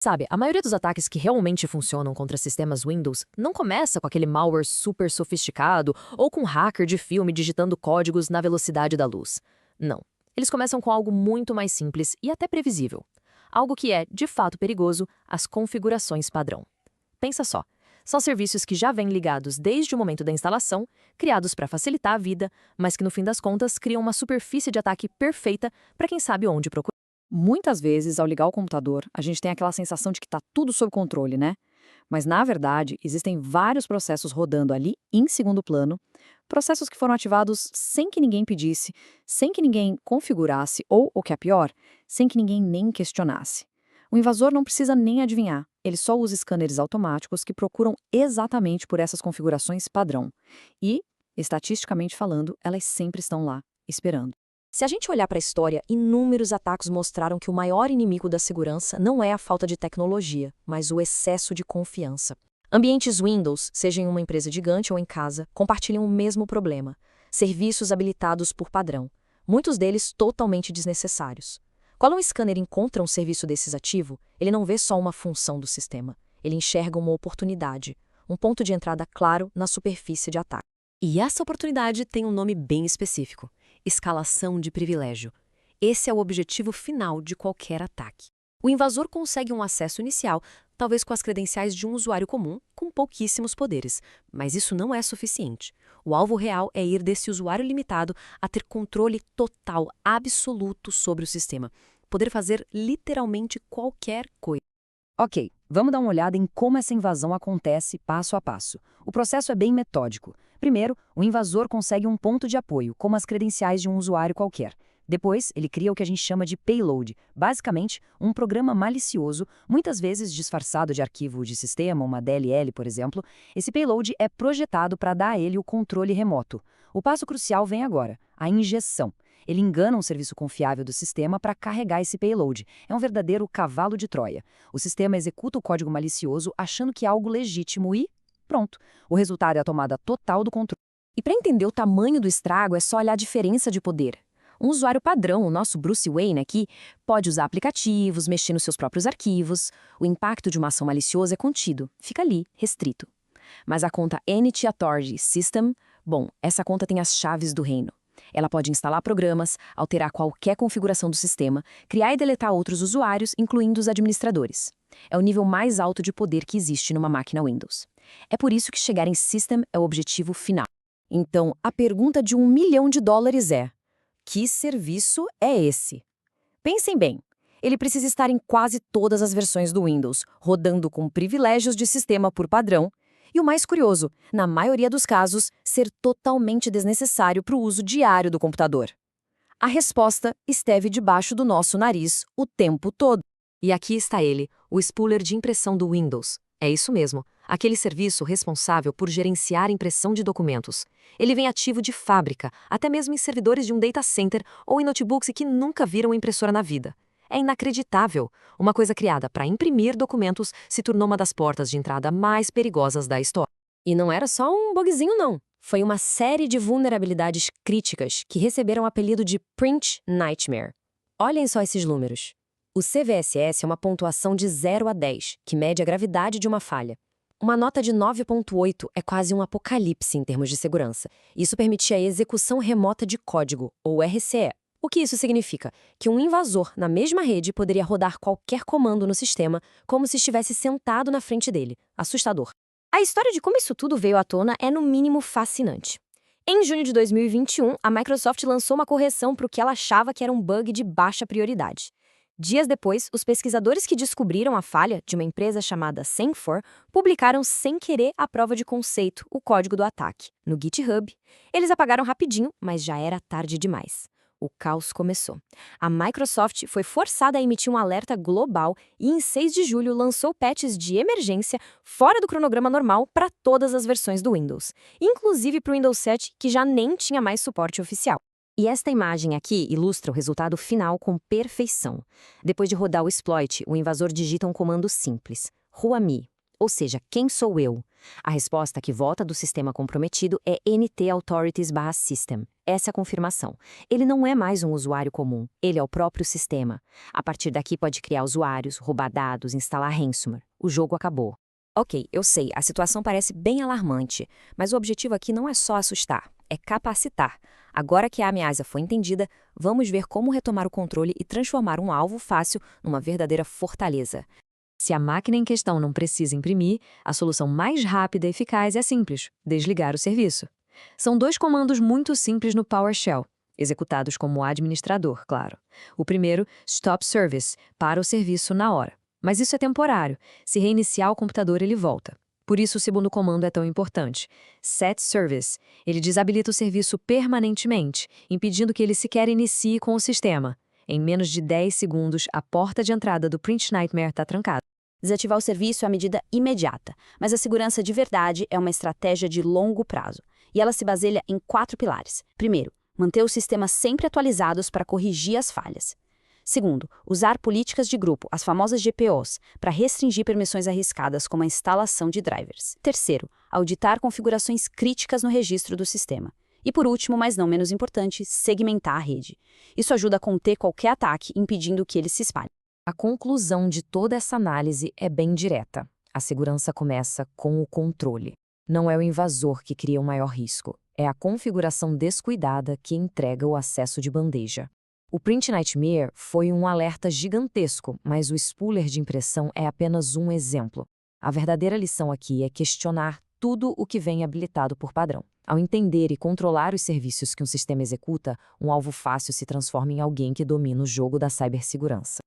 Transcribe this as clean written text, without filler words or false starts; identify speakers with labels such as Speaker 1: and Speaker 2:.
Speaker 1: Sabe, a maioria dos ataques que realmente funcionam contra sistemas Windows não começa com aquele malware super sofisticado ou com um hacker de filme digitando códigos na velocidade da luz. Não. Eles começam com algo muito mais simples e até previsível. Algo que é, de fato, perigoso, as configurações padrão. Pensa só. São serviços que já vêm ligados desde o momento da instalação, criados para facilitar a vida, mas que no fim das contas criam uma superfície de ataque perfeita para quem sabe onde procurar.
Speaker 2: Muitas vezes, ao ligar o computador, a gente tem aquela sensação de que está tudo sob controle, né? Mas, na verdade, existem vários processos rodando ali em segundo plano, processos que foram ativados sem que ninguém pedisse, sem que ninguém configurasse ou, o que é pior, sem que ninguém nem questionasse. O invasor não precisa nem adivinhar, ele só usa scanners automáticos que procuram exatamente por essas configurações padrão. E, estatisticamente falando, elas sempre estão lá, esperando.
Speaker 1: Se a gente olhar para a história, inúmeros ataques mostraram que o maior inimigo da segurança não é a falta de tecnologia, mas o excesso de confiança. Ambientes Windows, seja em uma empresa gigante ou em casa, compartilham o mesmo problema: serviços habilitados por padrão, muitos deles totalmente desnecessários. Quando um scanner encontra um serviço desses ativo, ele não vê só uma função do sistema, ele enxerga uma oportunidade, um ponto de entrada claro na superfície de ataque. E essa oportunidade tem um nome bem específico: escalação de privilégio. Esse é o objetivo final de qualquer ataque. O invasor consegue um acesso inicial, talvez com as credenciais de um usuário comum, com pouquíssimos poderes, mas isso não é suficiente. O alvo real é ir desse usuário limitado a ter controle total, absoluto sobre o sistema, poder fazer literalmente qualquer coisa.
Speaker 2: Ok, vamos dar uma olhada em como essa invasão acontece passo a passo. O processo é bem metódico. Primeiro, o invasor consegue um ponto de apoio, como as credenciais de um usuário qualquer. Depois, ele cria o que a gente chama de payload, basicamente, um programa malicioso, muitas vezes disfarçado de arquivo de sistema, uma DLL, por exemplo. Esse payload é projetado para dar a ele o controle remoto. O passo crucial vem agora, a injeção. Ele engana um serviço confiável do sistema para carregar esse payload. É um verdadeiro cavalo de Troia. O sistema executa o código malicioso achando que é algo legítimo e pronto. O resultado é a tomada total do controle.
Speaker 1: E para entender o tamanho do estrago, é só olhar a diferença de poder. Um usuário padrão, o nosso Bruce Wayne aqui, pode usar aplicativos, mexer nos seus próprios arquivos. O impacto de uma ação maliciosa é contido, fica ali, restrito. Mas a conta Entity Authority System, bom, essa conta tem as chaves do reino. Ela pode instalar programas, alterar qualquer configuração do sistema, criar e deletar outros usuários, incluindo os administradores. É o nível mais alto de poder que existe numa máquina Windows. É por isso que chegar em System é o objetivo final. Então, a pergunta de $1 milhão é: que serviço é esse? Pensem bem. Ele precisa estar em quase todas as versões do Windows, rodando com privilégios de sistema por padrão, e o mais curioso, na maioria dos casos, ser totalmente desnecessário para o uso diário do computador. A resposta esteve debaixo do nosso nariz o tempo todo. E aqui está ele, o spooler de impressão do Windows. É isso mesmo, aquele serviço responsável por gerenciar a impressão de documentos. Ele vem ativo de fábrica, até mesmo em servidores de um data center ou em notebooks que nunca viram impressora na vida. É inacreditável. Uma coisa criada para imprimir documentos se tornou uma das portas de entrada mais perigosas da história. E não era só um bugzinho, não. Foi uma série de vulnerabilidades críticas que receberam o apelido de Print Nightmare. Olhem só esses números. O CVSS é uma pontuação de 0 a 10, que mede a gravidade de uma falha. Uma nota de 9,8 é quase um apocalipse em termos de segurança. Isso permitia a execução remota de código, ou RCE. O que isso significa? Que um invasor na mesma rede poderia rodar qualquer comando no sistema como se estivesse sentado na frente dele. Assustador. A história de como isso tudo veio à tona é no mínimo fascinante. Em junho de 2021, a Microsoft lançou uma correção para o que ela achava que era um bug de baixa prioridade. Dias depois, os pesquisadores que descobriram a falha, de uma empresa chamada Semaphore, publicaram sem querer a prova de conceito, o código do ataque, no GitHub. Eles apagaram rapidinho, mas já era tarde demais. O caos começou. A Microsoft foi forçada a emitir um alerta global e, em 6 de julho, lançou patches de emergência fora do cronograma normal para todas as versões do Windows, inclusive para o Windows 7, que já nem tinha mais suporte oficial. E esta imagem aqui ilustra o resultado final com perfeição. Depois de rodar o exploit, o invasor digita um comando simples: ruami, Ou seja, quem sou eu? A resposta que volta do sistema comprometido é NT-Authorities/System. Essa é a confirmação. Ele não é mais um usuário comum, ele é o próprio sistema. A partir daqui pode criar usuários, roubar dados, instalar ransomware. O jogo acabou. Ok, eu sei, a situação parece bem alarmante, mas o objetivo aqui não é só assustar, é capacitar. Agora que a ameaça foi entendida, vamos ver como retomar o controle e transformar um alvo fácil numa verdadeira fortaleza. Se a máquina em questão não precisa imprimir, a solução mais rápida e eficaz é simples: desligar o serviço. São dois comandos muito simples no PowerShell, executados como administrador, claro. O primeiro, Stop Service, para o serviço na hora. Mas isso é temporário. Se reiniciar o computador, ele volta. Por isso o segundo comando é tão importante. Set Service. Ele desabilita o serviço permanentemente, impedindo que ele sequer inicie com o sistema. Em menos de 10 segundos, a porta de entrada do Print Nightmare está trancada.
Speaker 3: Desativar o serviço é a medida imediata, mas a segurança de verdade é uma estratégia de longo prazo. E ela se baseia em 4 pilares. Primeiro, manter os sistemas sempre atualizados para corrigir as falhas. Segundo, usar políticas de grupo, as famosas GPOs, para restringir permissões arriscadas como a instalação de drivers. Terceiro, auditar configurações críticas no registro do sistema. E por último, mas não menos importante, segmentar a rede. Isso ajuda a conter qualquer ataque, impedindo que ele se espalhe.
Speaker 1: A conclusão de toda essa análise é bem direta. A segurança começa com o controle. Não é o invasor que cria o maior risco, é a configuração descuidada que entrega o acesso de bandeja. O Print Nightmare foi um alerta gigantesco, mas o spooler de impressão é apenas um exemplo. A verdadeira lição aqui é questionar tudo o que vem habilitado por padrão. Ao entender e controlar os serviços que um sistema executa, um alvo fácil se transforma em alguém que domina o jogo da cibersegurança.